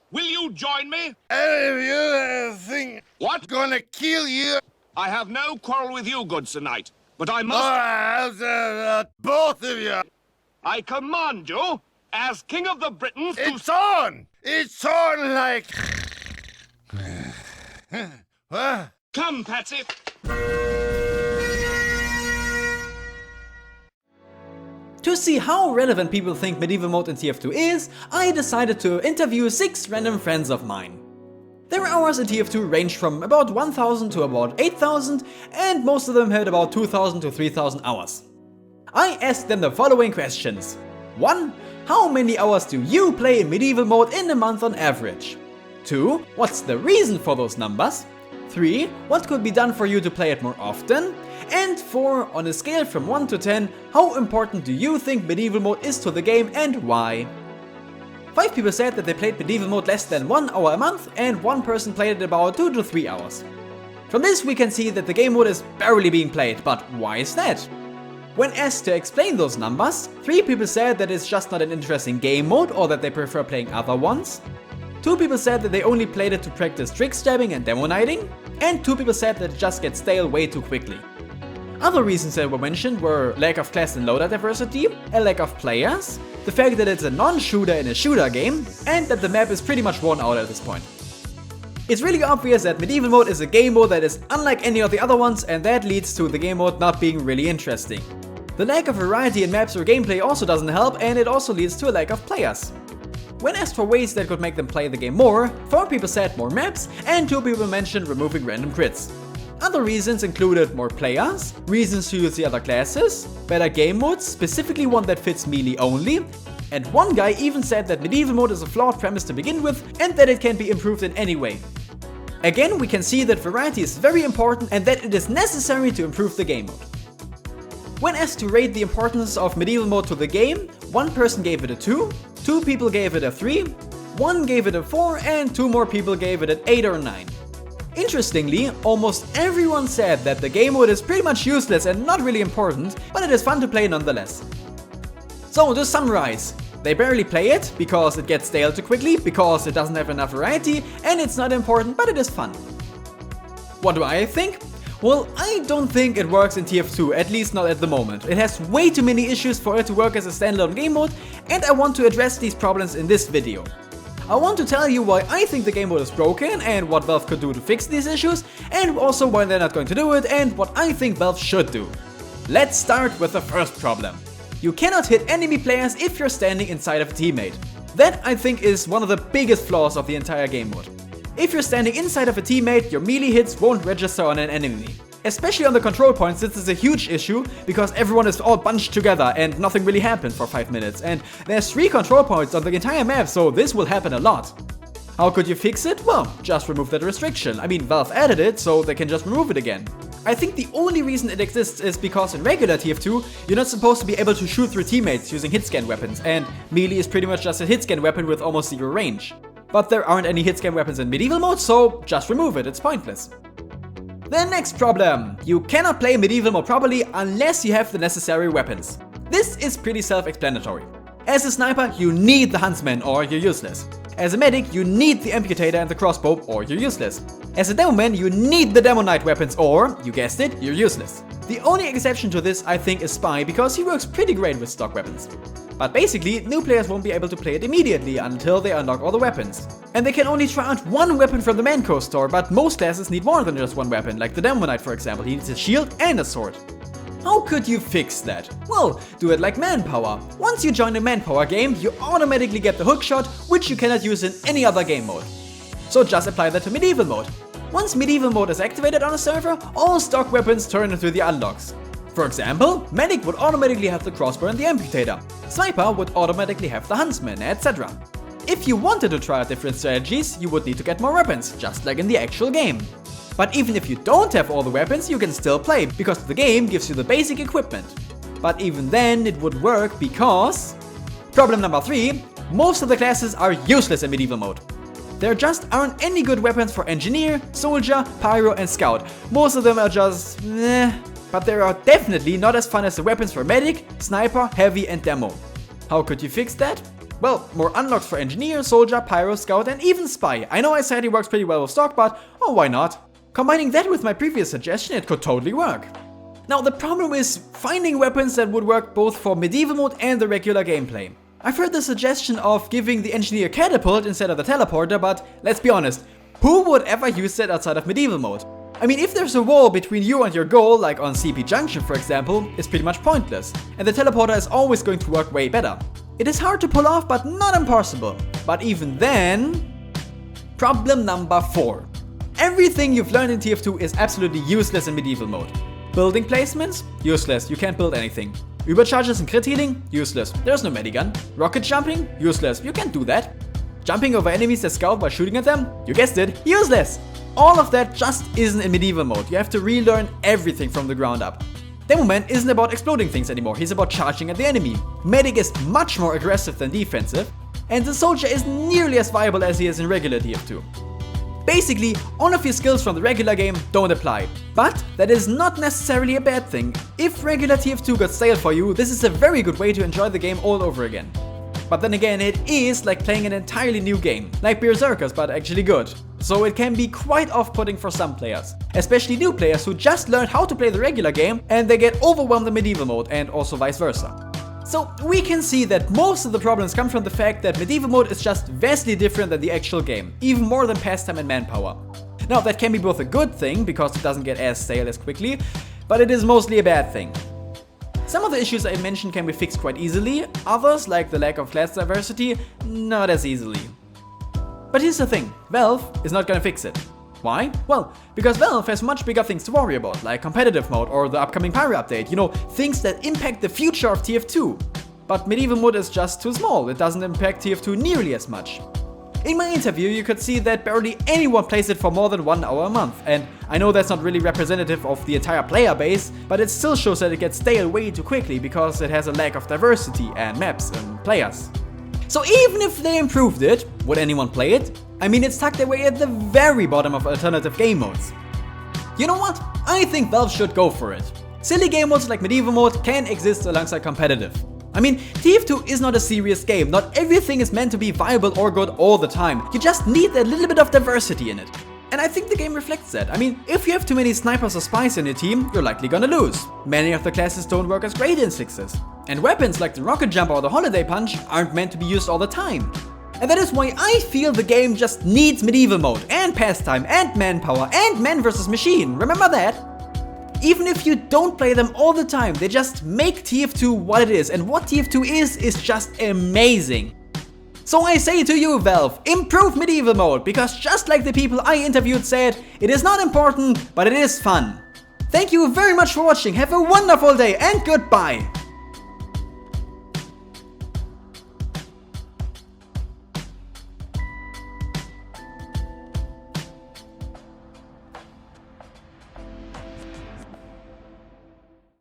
Will you join me? If you think What? gonna kill you, I have no quarrel with you, good Sir Knight, but I must... both of you. I command you, as King of the Britons, to... It's on! It's on like... What? Come, Patsy. To see how relevant people think medieval mode in TF2 is, I decided to interview 6 random friends of mine. Their hours in TF2 range from about 1000 to about 8000, and most of them had about 2000 to 3000 hours. I asked them the following questions. 1. How many hours do you play in medieval mode in a month on average? 2. What's the reason for those numbers? 3. What could be done for you to play it more often? And 4. On a scale from 1 to 10, how important do you think medieval mode is to the game and why? 5 people said that they played medieval mode less than 1 hour a month, and 1 person played it about 2 to 3 hours. From this we can see that the game mode is barely being played, but why is that? When asked to explain those numbers, 3 people said that it's just not an interesting game mode or that they prefer playing other ones. 2 people said that they only played it to practice trick stabbing and demo knighting, and 2 people said that it just gets stale way too quickly. Other reasons that were mentioned were lack of class and loader diversity, a lack of players, the fact that it's a non-shooter in a shooter game, and that the map is pretty much worn out at this point. It's really obvious that medieval mode is a game mode that is unlike any of the other ones, and that leads to the game mode not being really interesting. The lack of variety in maps or gameplay also doesn't help, and it also leads to a lack of players. When asked for ways that could make them play the game more, 4 people said more maps, and 2 people mentioned removing random crits. Other reasons included more players, reasons to use the other classes, better game modes, specifically one that fits melee only, and one guy even said that medieval mode is a flawed premise to begin with and that it can be improved in any way. Again, we can see that variety is very important and that it is necessary to improve the game mode. When asked to rate the importance of medieval mode to the game, 1 person gave it a 2, 2 people gave it a 3, 1 gave it a 4, and 2 more people gave it an 8 or 9. Interestingly, almost everyone said that the game mode is pretty much useless and not really important, but it is fun to play nonetheless. So to summarize, they barely play it because it gets stale too quickly, because it doesn't have enough variety, and it's not important, but it is fun. What do I think? Well, I don't think it works in TF2, at least not at the moment. It has way too many issues for it to work as a standalone game mode, and I want to address these problems in this video. I want to tell you why I think the game mode is broken and what Valve could do to fix these issues, and also why they're not going to do it and what I think Valve should do. Let's start with the first problem. You cannot hit enemy players if you're standing inside of a teammate. That I think is one of the biggest flaws of the entire game mode. If you're standing inside of a teammate, your melee hits won't register on an enemy. Especially on the control points, this is a huge issue because everyone is all bunched together and nothing really happens for 5 minutes, and there's 3 control points on the entire map, so this will happen a lot. How could you fix it? Well, just remove that restriction. I mean, Valve added it, so they can just remove it again. I think the only reason it exists is because in regular TF2, you're not supposed to be able to shoot through teammates using hitscan weapons, and melee is pretty much just a hitscan weapon with almost 0 range. But there aren't any hitscan weapons in medieval mode, so just remove it, it's pointless. The next problem. You cannot play medieval mode properly unless you have the necessary weapons. This is pretty self-explanatory. As a sniper, you need the huntsman or you're useless. As a medic, you need the amputator and the crossbow or you're useless. As a demoman, you need the demo knight weapons or, you guessed it, you're useless. The only exception to this I think is Spy because he works pretty great with stock weapons. But basically, new players won't be able to play it immediately until they unlock all the weapons. And they can only try out 1 weapon from the Manco store, but most classes need more than just 1 weapon, like the Demo Knight for example, he needs a shield and a sword. How could you fix that? Well, do it like Manpower. Once you join a Manpower game, you automatically get the hookshot, which you cannot use in any other game mode. So just apply that to medieval mode. Once medieval mode is activated on a server, all stock weapons turn into the unlocks. For example, Medic would automatically have the crossbow and the amputator, Sniper would automatically have the huntsman, etc. If you wanted to try out different strategies, you would need to get more weapons, just like in the actual game. But even if you don't have all the weapons, you can still play, because the game gives you the basic equipment. But even then, it would work because... Problem number 3, most of the classes are useless in medieval mode. There just aren't any good weapons for Engineer, Soldier, Pyro and Scout. Most of them are just but they are definitely not as fun as the weapons for Medic, Sniper, Heavy and Demo. How could you fix that? well, more unlocks for engineer, soldier, pyro, scout, and even spy. I know I said he works pretty well with stock, but oh, why not? Combining that with my previous suggestion, it could totally work. Now the problem is finding weapons that would work both for medieval mode and the regular gameplay. I've heard the suggestion of giving the engineer catapult instead of the teleporter, but let's be honest, who would ever use that outside of medieval mode? I mean, if there's a wall between you and your goal, like on CP Junction for example, it's pretty much pointless, and the teleporter is always going to work way better. It is hard to pull off, but not impossible. But even then... Problem number 4. Everything you've learned in TF2 is absolutely useless in medieval mode. Building placements? Useless, you can't build anything. Übercharges and crit healing? Useless, there's no medigun. Rocket jumping? Useless, you can't do that. Jumping over enemies that scout while shooting at them? You guessed it, useless! All of that just isn't in medieval mode, you have to relearn everything from the ground up. Demoman isn't about exploding things anymore, he's about charging at the enemy. Medic is much more aggressive than defensive, and the soldier is nearly as viable as he is in regular TF2. Basically, all of your skills from the regular game don't apply. But that is not necessarily a bad thing. If regular TF2 got stale for you, this is a very good way to enjoy the game all over again. But then again, it is like playing an entirely new game, like Berserkers but actually good. So it can be quite off-putting for some players, especially new players who just learned how to play the regular game and they get overwhelmed in medieval mode, and also vice versa. So we can see that most of the problems come from the fact that medieval mode is just vastly different than the actual game, even more than pastime and manpower. Now that can be both a good thing, because it doesn't get as stale as quickly, but it is mostly a bad thing. Some of the issues I mentioned can be fixed quite easily, others, like the lack of class diversity, not as easily. But here's the thing, Valve is not gonna fix it. Why? Well, because Valve has much bigger things to worry about, like competitive mode or the upcoming Pyro update, you know, things that impact the future of TF2. But medieval mode is just too small, it doesn't impact TF2 nearly as much. In my interview you could see that barely anyone plays it for more than 1 hour a month, and I know that's not really representative of the entire player base, but it still shows that it gets stale way too quickly because it has a lack of diversity and maps and players. So even if they improved it, would anyone play it? I mean, it's tucked away at the very bottom of alternative game modes. You know what? I think Valve should go for it. Silly game modes like medieval mode can exist alongside competitive. I mean, TF2 is not a serious game, not everything is meant to be viable or good all the time. You just need a little bit of diversity in it. And I think the game reflects that. I mean, if you have too many snipers or spies in your team, you're likely gonna lose. Many of the classes don't work as great in 6s. And weapons like the rocket jump or the holiday punch aren't meant to be used all the time. And that is why I feel the game just needs medieval mode, and pastime, and manpower, and man versus machine, remember that? Even if you don't play them all the time, they just make TF2 what it is, and what TF2 is just amazing. So I say to you, Valve, improve medieval mode, because just like the people I interviewed said, it is not important, but it is fun. Thank you very much for watching, have a wonderful day, and goodbye!